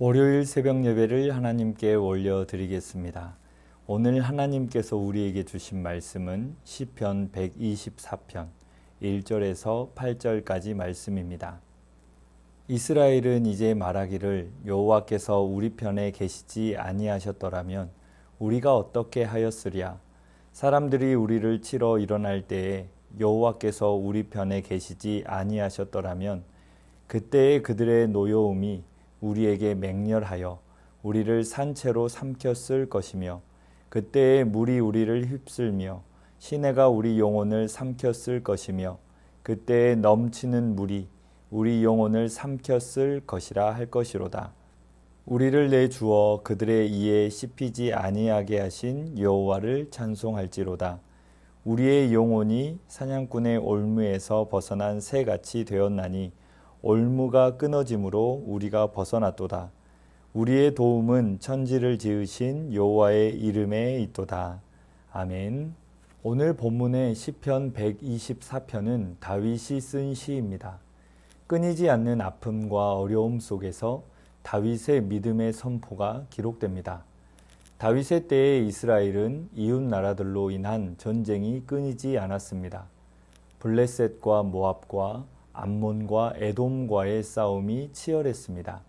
월요일 새벽 예배를 하나님께 올려드리겠습니다. 오늘 하나님께서 우리에게 주신 말씀은 시편 124편 1절에서 8절까지 말씀입니다. 이스라엘은 이제 말하기를 여호와께서 우리 편에 계시지 아니하셨더라면 우리가 어떻게 하였으랴. 사람들이 우리를 치러 일어날 때에 여호와께서 우리 편에 계시지 아니하셨더라면 그때의 그들의 노여움이 우리에게 맹렬하여 우리를 산채로 삼켰을 것이며 그때의 물이 우리를 휩쓸며 시내가 우리 영혼을 삼켰을 것이며 그때의 넘치는 물이 우리 영혼을 삼켰을 것이라 할 것이로다. 우리를 내주어 그들의 이에 씹히지 아니하게 하신 여호와를 찬송할지로다. 우리의 영혼이 사냥꾼의 올무에서 벗어난 새같이 되었나니 올무가 끊어짐으로 우리가 벗어났도다. 우리의 도움은 천지를 지으신 여호와의 이름에 있도다. 아멘. 오늘 본문의 시편 124편은 다윗이 쓴 시입니다. 끊이지 않는 아픔과 어려움 속에서 다윗의 믿음의 선포가 기록됩니다. 다윗의 때에 이스라엘은 이웃 나라들로 인한 전쟁이 끊이지 않았습니다. 블레셋과 모압과 암몬과 에돔과의 싸움이 치열했습니다.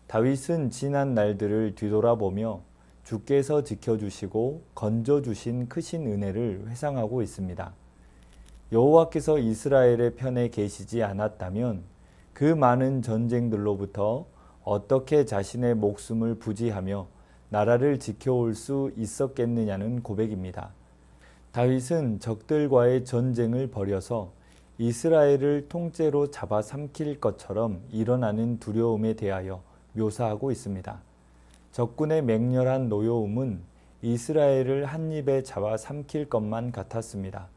다윗은 지난 날들을 뒤돌아보며 주께서 지켜주시고 건져주신 크신 은혜를 회상하고 있습니다. 여호와께서 이스라엘의 편에 계시지 않았다면 그 많은 전쟁들로부터 어떻게 자신의 목숨을 부지하며 나라를 지켜올 수 있었겠느냐는 고백입니다. 다윗은 적들과의 전쟁을 벌여서 이스라엘을 통째로 잡아삼킬 것처럼 일어나는 두려움에 대하여 묘사하고 있습니다. 적군의 맹렬한 노여움은 이스라엘을 한 입에 잡아삼킬 것만 같았습니다.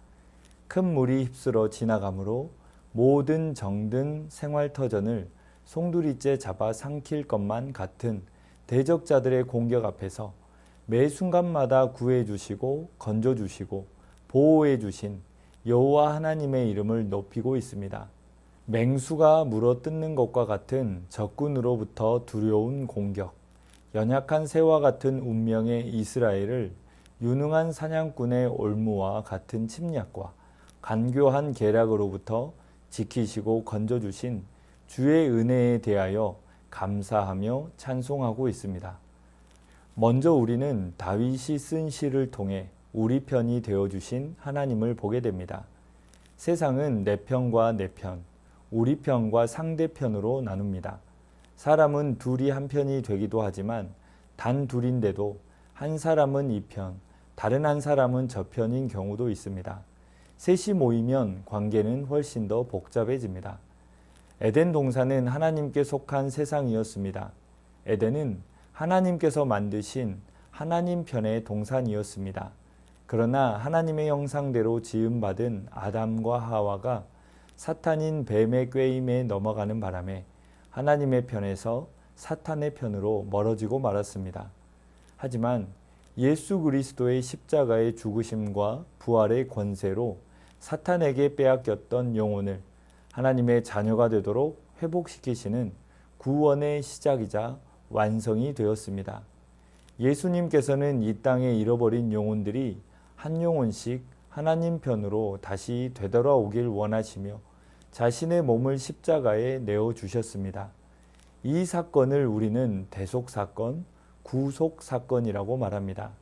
큰 물이 휩쓸어 지나가므로 모든 정든 생활터전을 송두리째 잡아삼킬 것만 같은 대적자들의 공격 앞에서 매 순간마다 구해주시고 건져주시고 보호해주신 여호와 하나님의 이름을 높이고 있습니다. 맹수가 물어뜯는 것과 같은 적군으로부터 두려운 공격, 연약한 새와 같은 운명의 이스라엘을 유능한 사냥꾼의 올무와 같은 침략과 간교한 계략으로부터 지키시고 건져주신 주의 은혜에 대하여 감사하며 찬송하고 있습니다. 먼저 우리는 다윗이 쓴 시를 통해 우리 편이 되어주신 하나님을 보게 됩니다. 세상은 내 편과 내 편, 우리 편과 상대편으로 나눕니다. 사람은 둘이 한 편이 되기도 하지만 단 둘인데도 한 사람은 이 편, 다른 한 사람은 저 편인 경우도 있습니다. 셋이 모이면 관계는 훨씬 더 복잡해집니다. 에덴 동산은 하나님께 속한 세상이었습니다. 에덴은 하나님께서 만드신 하나님 편의 동산이었습니다. 그러나 하나님의 형상대로 지음받은 아담과 하와가 사탄인 뱀의 꾀임에 넘어가는 바람에 하나님의 편에서 사탄의 편으로 멀어지고 말았습니다. 하지만 예수 그리스도의 십자가의 죽으심과 부활의 권세로 사탄에게 빼앗겼던 영혼을 하나님의 자녀가 되도록 회복시키시는 구원의 시작이자 완성이 되었습니다. 예수님께서는 이 땅에 잃어버린 영혼들이 한 영혼씩 하나님 편으로 다시 되돌아오길 원하시며 자신의 몸을 십자가에 내어주셨습니다. 이 사건을 우리는 대속사건, 구속사건이라고 말합니다.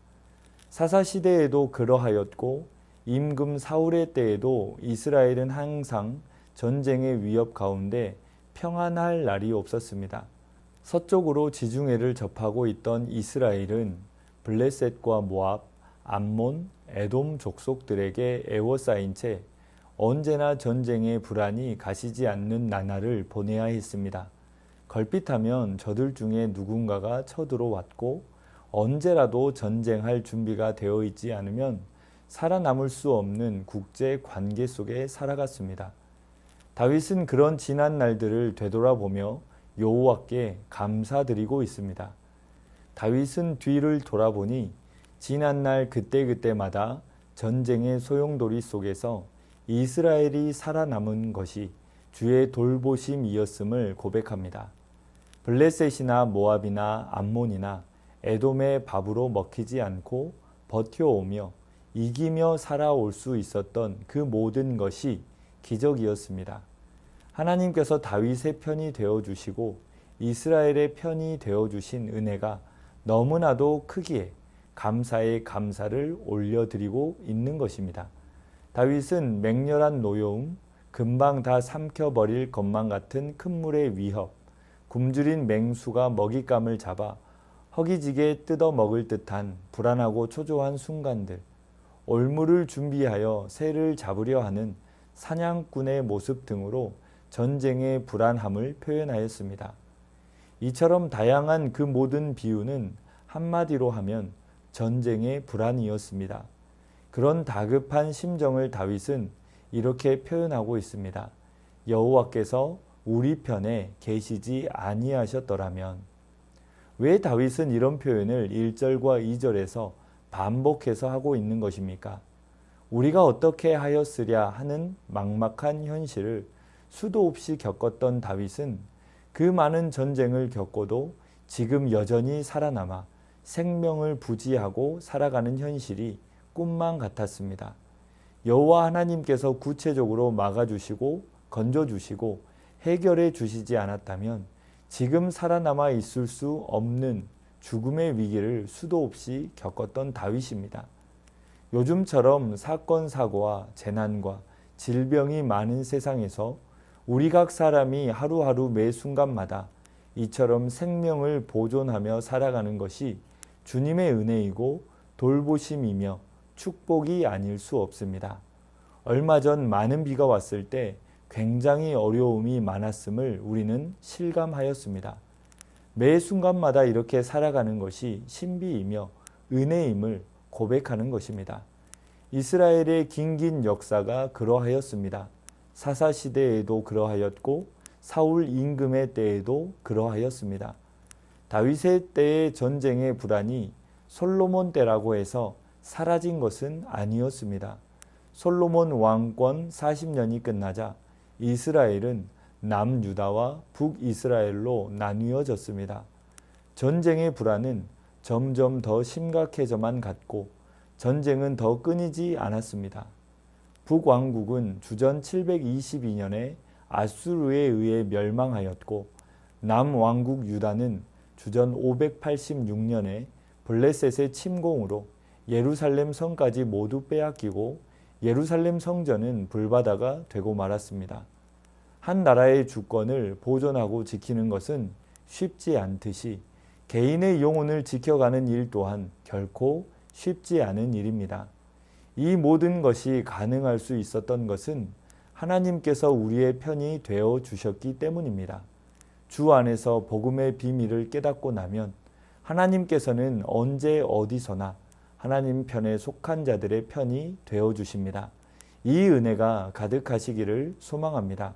사사시대에도 그러하였고 임금 사울의 때에도 이스라엘은 항상 전쟁의 위협 가운데 평안할 날이 없었습니다. 서쪽으로 지중해를 접하고 있던 이스라엘은 블레셋과 모압, 암몬, 에돔 족속들에게 애워싸인 채 언제나 전쟁의 불안이 가시지 않는 나날을 보내야 했습니다. 걸핏하면 저들 중에 누군가가 쳐들어왔고 언제라도 전쟁할 준비가 되어 있지 않으면 살아남을 수 없는 국제 관계 속에 살아갔습니다. 다윗은 그런 지난 날들을 되돌아보며 여호와께 감사드리고 있습니다. 다윗은 뒤를 돌아보니 지난날 그때그때마다 전쟁의 소용돌이 속에서 이스라엘이 살아남은 것이 주의 돌보심이었음을 고백합니다. 블레셋이나 모압이나 암몬이나 에돔의 밥으로 먹히지 않고 버텨오며 이기며 살아올 수 있었던 그 모든 것이 기적이었습니다. 하나님께서 다윗의 편이 되어주시고 이스라엘의 편이 되어주신 은혜가 너무나도 크기에 감사의 감사를 올려드리고 있는 것입니다. 다윗은 맹렬한 노여움, 금방 다 삼켜버릴 것만 같은 큰 물의 위협, 굶주린 맹수가 먹잇감을 잡아 허기지게 뜯어 먹을 듯한 불안하고 초조한 순간들, 올무를 준비하여 새를 잡으려 하는 사냥꾼의 모습 등으로 전쟁의 불안함을 표현하였습니다. 이처럼 다양한 그 모든 비유는 한마디로 하면 전쟁의 불안이었습니다. 그런 다급한 심정을 다윗은 이렇게 표현하고 있습니다. 여호와께서 우리 편에 계시지 아니하셨더라면. 왜 다윗은 이런 표현을 1절과 2절에서 반복해서 하고 있는 것입니까? 우리가 어떻게 하였으랴 하는 막막한 현실을 수도 없이 겪었던 다윗은 그 많은 전쟁을 겪고도 지금 여전히 살아남아 생명을 부지하고 살아가는 현실이 꿈만 같았습니다. 여호와 하나님께서 구체적으로 막아주시고 건져주시고 해결해 주시지 않았다면 지금 살아남아 있을 수 없는 죽음의 위기를 수도 없이 겪었던 다윗입니다. 요즘처럼 사건 사고와 재난과 질병이 많은 세상에서 우리 각 사람이 하루하루 매 순간마다 이처럼 생명을 보존하며 살아가는 것이 주님의 은혜이고 돌보심이며 축복이 아닐 수 없습니다. 얼마 전 많은 비가 왔을 때 굉장히 어려움이 많았음을 우리는 실감하였습니다. 매 순간마다 이렇게 살아가는 것이 신비이며 은혜임을 고백하는 것입니다. 이스라엘의 긴긴 역사가 그러하였습니다. 사사시대에도 그러하였고 사울 임금의 때에도 그러하였습니다. 다윗의 때의 전쟁의 불안이 솔로몬 때라고 해서 사라진 것은 아니었습니다. 솔로몬 왕권 40년이 끝나자 이스라엘은 남유다와 북이스라엘로 나뉘어졌습니다. 전쟁의 불안은 점점 더 심각해져만 갔고 전쟁은 더 끊이지 않았습니다. 북왕국은 주전 722년에 아수르에 의해 멸망하였고 남왕국 유다는 주전 586년에 블레셋의 침공으로 예루살렘 성까지 모두 빼앗기고 예루살렘 성전은 불바다가 되고 말았습니다. 한 나라의 주권을 보존하고 지키는 것은 쉽지 않듯이 개인의 영혼을 지켜가는 일 또한 결코 쉽지 않은 일입니다. 이 모든 것이 가능할 수 있었던 것은 하나님께서 우리의 편이 되어 주셨기 때문입니다. 주 안에서 복음의 비밀을 깨닫고 나면 하나님께서는 언제 어디서나 하나님 편에 속한 자들의 편이 되어 주십니다. 이 은혜가 가득하시기를 소망합니다.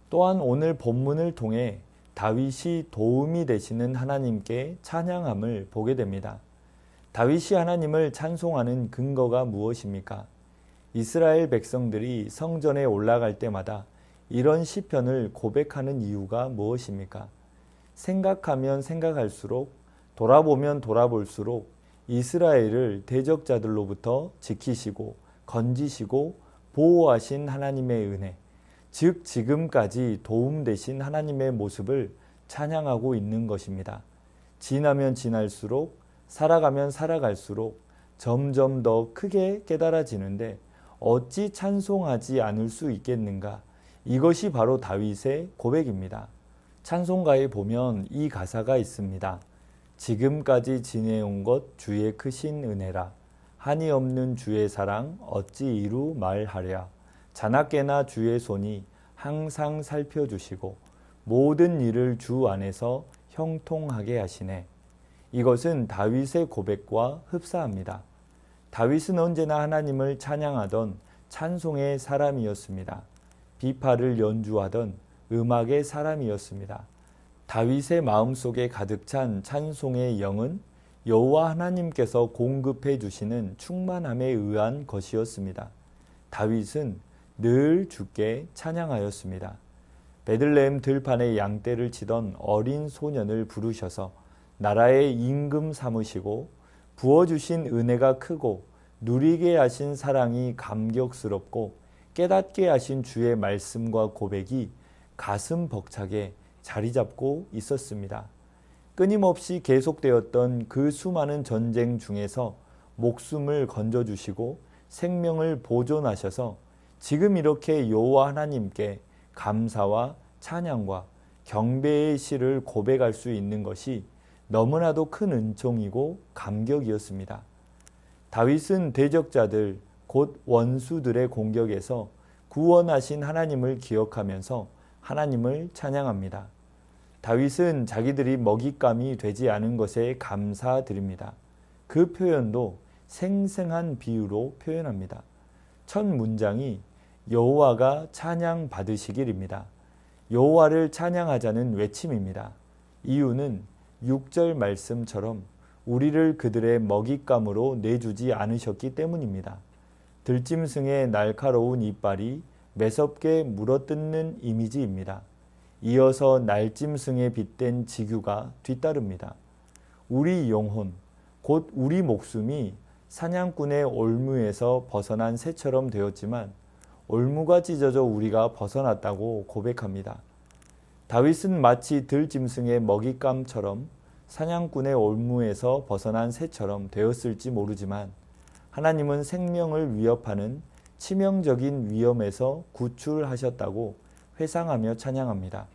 또한 오늘 본문을 통해 다윗이 도움이 되시는 하나님께 찬양함을 보게 됩니다. 다윗이 하나님을 찬송하는 근거가 무엇입니까? 이스라엘 백성들이 성전에 올라갈 때마다 이런 시편을 고백하는 이유가 무엇입니까? 생각하면 생각할수록 돌아보면 돌아볼수록 이스라엘을 대적자들로부터 지키시고 건지시고 보호하신 하나님의 은혜, 즉 지금까지 도움되신 하나님의 모습을 찬양하고 있는 것입니다. 지나면 지날수록 살아가면 살아갈수록 점점 더 크게 깨달아지는데 어찌 찬송하지 않을 수 있겠는가? 이것이 바로 다윗의 고백입니다. 찬송가에 보면 이 가사가 있습니다. 지금까지 지내온 것 주의 크신 은혜라. 한이 없는 주의 사랑 어찌 이루 말하랴. 자나깨나 주의 손이 항상 살펴주시고 모든 일을 주 안에서 형통하게 하시네. 이것은 다윗의 고백과 흡사합니다. 다윗은 언제나 하나님을 찬양하던 찬송의 사람이었습니다. 비파를 연주하던 음악의 사람이었습니다. 다윗의 마음속에 가득 찬 찬송의 영은 여호와 하나님께서 공급해 주시는 충만함에 의한 것이었습니다. 다윗은 늘 주께 찬양하였습니다. 베들레헴 들판에 양떼를 치던 어린 소년을 부르셔서 나라의 임금 삼으시고 부어주신 은혜가 크고 누리게 하신 사랑이 감격스럽고 깨닫게 하신 주의 말씀과 고백이 가슴 벅차게 자리 잡고 있었습니다. 끊임없이 계속되었던 그 수많은 전쟁 중에서 목숨을 건져주시고 생명을 보존하셔서 지금 이렇게 여호와 하나님께 감사와 찬양과 경배의 시를 고백할 수 있는 것이 너무나도 큰 은총이고 감격이었습니다. 다윗은 대적자들 곧 원수들의 공격에서 구원하신 하나님을 기억하면서 하나님을 찬양합니다. 다윗은 자기들이 먹잇감이 되지 않은 것에 감사드립니다. 그 표현도 생생한 비유로 표현합니다. 첫 문장이 여호와가 찬양 받으시길입니다. 여호와를 찬양하자는 외침입니다. 이유는 6절 말씀처럼 우리를 그들의 먹잇감으로 내주지 않으셨기 때문입니다. 들짐승의 날카로운 이빨이 매섭게 물어뜯는 이미지입니다. 이어서 날짐승에 빗댄 지규가 뒤따릅니다. 우리 영혼, 곧 우리 목숨이 사냥꾼의 올무에서 벗어난 새처럼 되었지만 올무가 찢어져 우리가 벗어났다고 고백합니다. 다윗은 마치 들짐승의 먹잇감처럼 사냥꾼의 올무에서 벗어난 새처럼 되었을지 모르지만 하나님은 생명을 위협하는 치명적인 위험에서 구출하셨다고 회상하며 찬양합니다.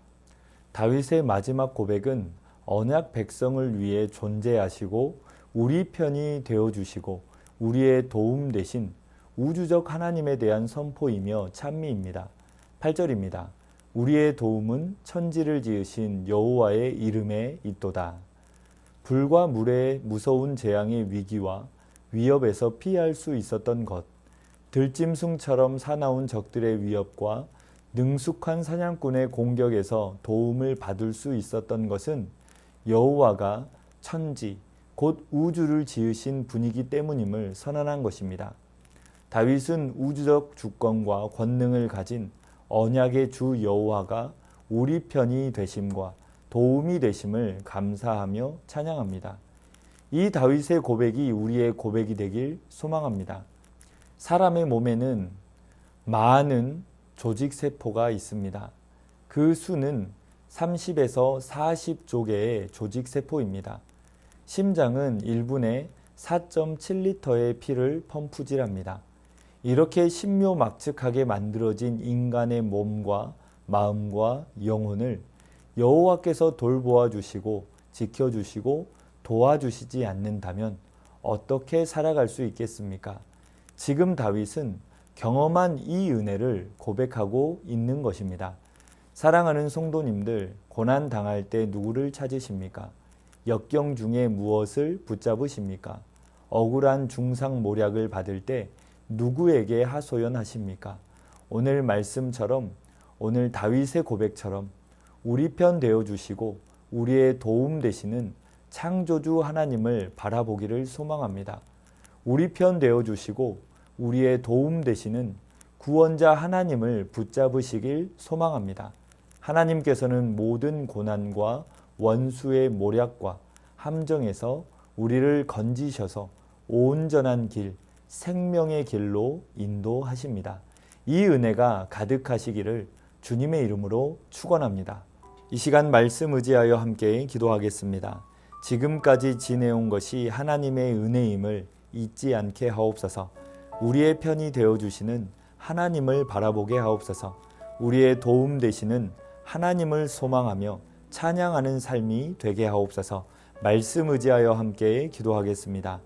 다윗의 마지막 고백은 언약 백성을 위해 존재하시고 우리 편이 되어주시고 우리의 도움 되신 우주적 하나님에 대한 선포이며 찬미입니다. 8절입니다. 우리의 도움은 천지를 지으신 여호와의 이름에 있도다. 불과 물의 무서운 재앙의 위기와 위협에서 피할 수 있었던 것, 들짐승처럼 사나운 적들의 위협과 능숙한 사냥꾼의 공격에서 도움을 받을 수 있었던 것은 여호와가 천지, 곧 우주를 지으신 분이기 때문임을 선언한 것입니다. 다윗은 우주적 주권과 권능을 가진 언약의 주 여호와가 우리 편이 되심과 도움이 되심을 감사하며 찬양합니다. 이 다윗의 고백이 우리의 고백이 되길 소망합니다. 사람의 몸에는 많은 조직세포가 있습니다. 그 수는 30에서 40조 개의 조직세포입니다. 심장은 1분에 4.7리터의 피를 펌프질합니다. 이렇게 신묘막측하게 만들어진 인간의 몸과 마음과 영혼을 여호와께서 돌보아 주시고 지켜주시고 도와주시지 않는다면 어떻게 살아갈 수 있겠습니까? 지금 다윗은 경험한 이 은혜를 고백하고 있는 것입니다. 사랑하는 성도님들, 고난 당할 때 누구를 찾으십니까? 역경 중에 무엇을 붙잡으십니까? 억울한 중상모략을 받을 때 누구에게 하소연하십니까? 오늘 말씀처럼, 오늘 다윗의 고백처럼 우리 편 되어주시고 우리의 도움 되시는 창조주 하나님을 바라보기를 소망합니다. 우리 편 되어주시고 우리의 도움 되시는 구원자 하나님을 붙잡으시길 소망합니다. 하나님께서는 모든 고난과 원수의 모략과 함정에서 우리를 건지셔서 온전한 길, 생명의 길로 인도하십니다. 이 은혜가 가득하시기를 주님의 이름으로 축원합니다. 이 시간 말씀 의지하여 함께 기도하겠습니다. 지금까지 지내온 것이 하나님의 은혜임을 잊지 않게 하옵소서. 우리의 편이 되어주시는 하나님을 바라보게 하옵소서. 우리의 도움 되시는 하나님을 소망하며 찬양하는 삶이 되게 하옵소서. 말씀 의지하여 함께 기도하겠습니다.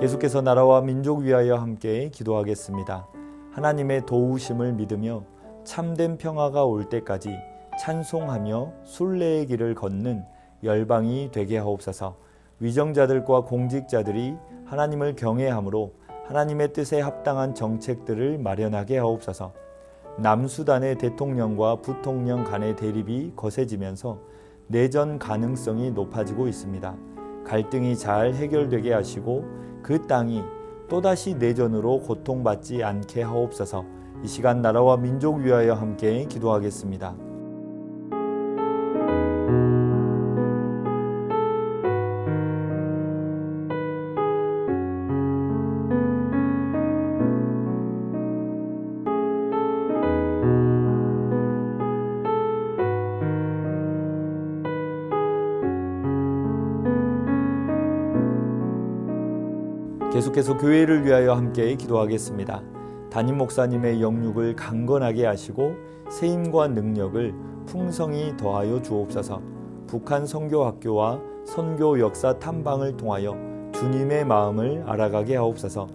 계속해서 나라와 민족 위하여 함께 기도하겠습니다. 하나님의 도우심을 믿으며 참된 평화가 올 때까지 찬송하며 순례의 길을 걷는 열방이 되게 하옵소서. 위정자들과 공직자들이 하나님을 경외함으로 하나님의 뜻에 합당한 정책들을 마련하게 하옵소서. 남수단의 대통령과 부통령 간의 대립이 거세지면서 내전 가능성이 높아지고 있습니다. 갈등이 잘 해결되게 하시고 그 땅이 또다시 내전으로 고통받지 않게 하옵소서. 이 시간 나라와 민족 위하여 함께 기도하겠습니다. 계속해서 교회를 위하여 함께 기도하겠습니다. 담임 목사님의 영육을 강건하게 하시고 세임과 능력을 풍성히 더하여 주옵소서. 북한 선교학교와 선교 역사 탐방을 통하여 주님의 마음을 알아가게 하옵소서.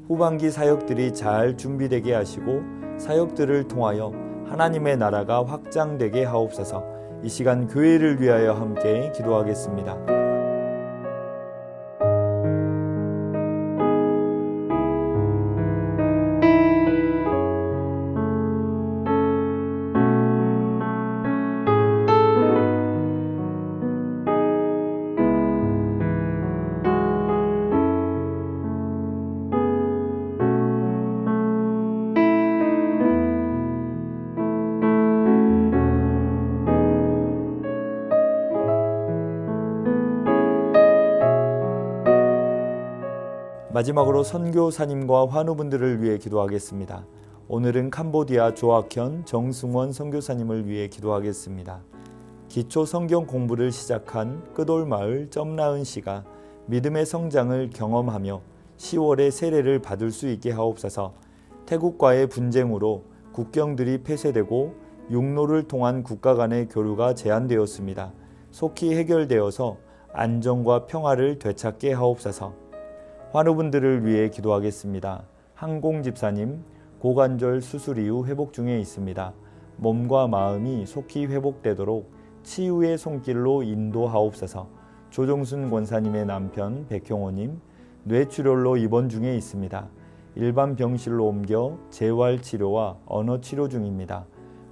후반기 사역들이 잘 준비되게 하시고 사역들을 통하여 하나님의 나라가 확장되게 하옵소서. 이 시간 교회를 위하여 함께 기도하겠습니다. 마지막으로 선교사님과 환우분들을 위해 기도하겠습니다. 오늘은 캄보디아 조학현 정승원 선교사님을 위해 기도하겠습니다. 기초 성경 공부를 시작한 끝올마을 점나은 씨가 믿음의 성장을 경험하며 10월에 세례를 받을 수 있게 하옵소서. 태국과의 분쟁으로 국경들이 폐쇄되고 육로를 통한 국가 간의 교류가 제한되었습니다. 속히 해결되어서 안정과 평화를 되찾게 하옵소서. 환우분들을 위해 기도하겠습니다. 항공집사님, 고관절 수술 이후 회복 중에 있습니다. 몸과 마음이 속히 회복되도록 치유의 손길로 인도하옵소서. 조종순 권사님의 남편 백형호님, 뇌출혈로 입원 중에 있습니다. 일반 병실로 옮겨 재활치료와 언어치료 중입니다.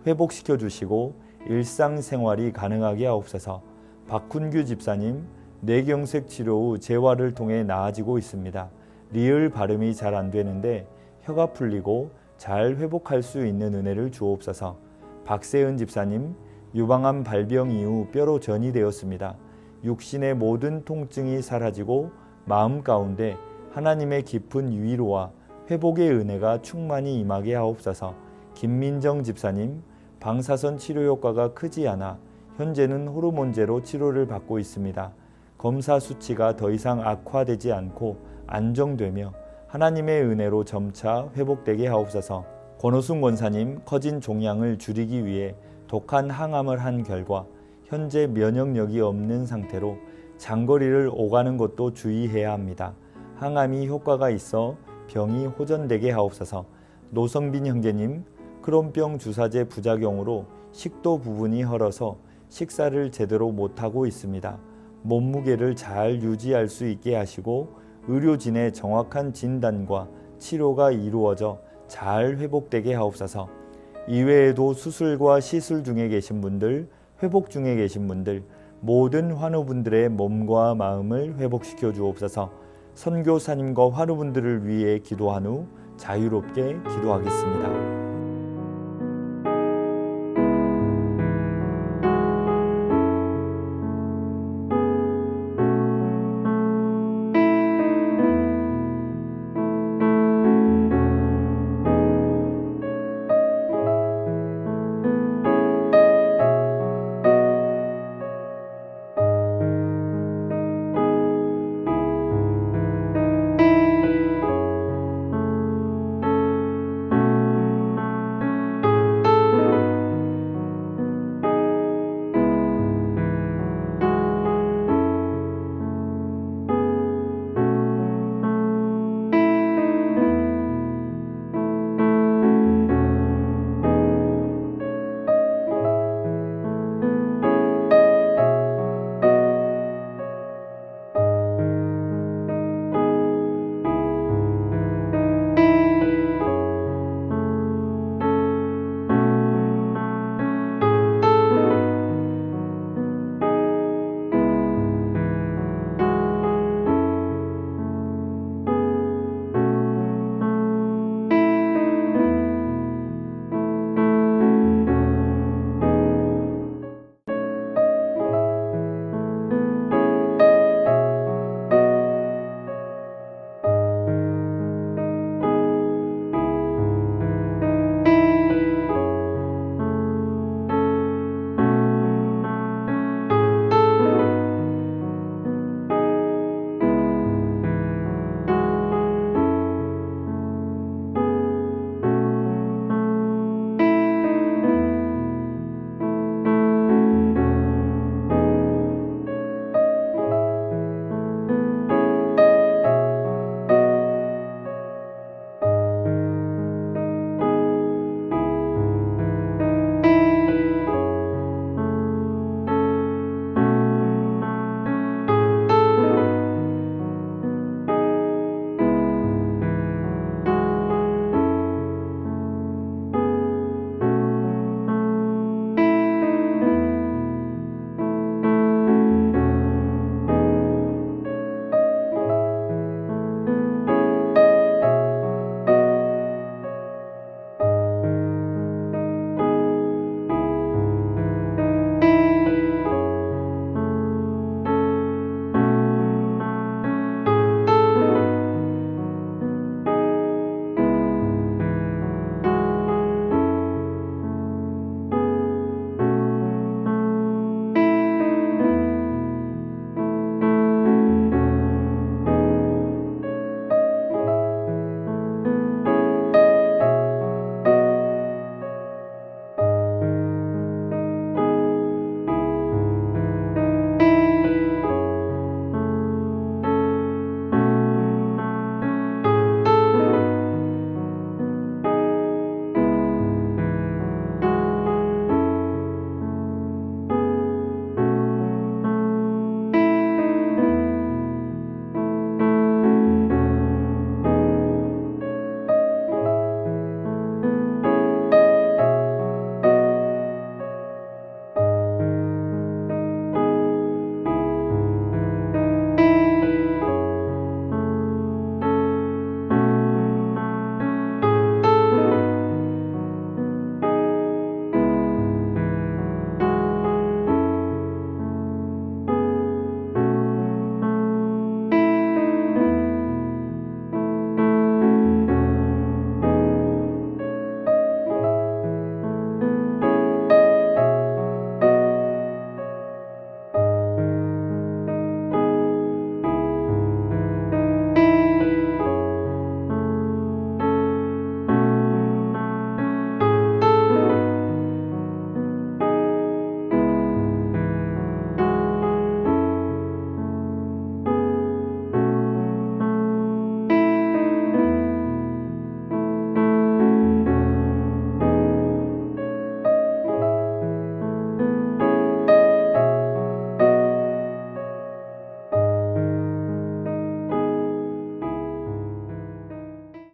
회복시켜 주시고 일상생활이 가능하게 하옵소서. 박훈규 집사님, 뇌경색 치료 후 재활을 통해 나아지고 있습니다. 리을 발음이 잘 안 되는데 혀가 풀리고 잘 회복할 수 있는 은혜를 주옵소서. 박세은 집사님, 유방암 발병 이후 뼈로 전이 되었습니다. 육신의 모든 통증이 사라지고 마음 가운데 하나님의 깊은 위로와 회복의 은혜가 충만히 임하게 하옵소서. 김민정 집사님, 방사선 치료 효과가 크지 않아 현재는 호르몬제로 치료를 받고 있습니다. 검사 수치가 더 이상 악화되지 않고 안정되며 하나님의 은혜로 점차 회복되게 하옵소서. 권호순 권사님, 커진 종양을 줄이기 위해 독한 항암을 한 결과 현재 면역력이 없는 상태로 장거리를 오가는 것도 주의해야 합니다. 항암이 효과가 있어 병이 호전되게 하옵소서. 노성빈 형제님, 크론병 주사제 부작용으로 식도 부분이 헐어서 식사를 제대로 못하고 있습니다. 몸무게를 잘 유지할 수 있게 하시고 의료진의 정확한 진단과 치료가 이루어져 잘 회복되게 하옵소서. 이외에도 수술과 시술 중에 계신 분들, 회복 중에 계신 분들, 모든 환우분들의 몸과 마음을 회복시켜 주옵소서. 선교사님과 환우분들을 위해 기도한 후 자유롭게 기도하겠습니다.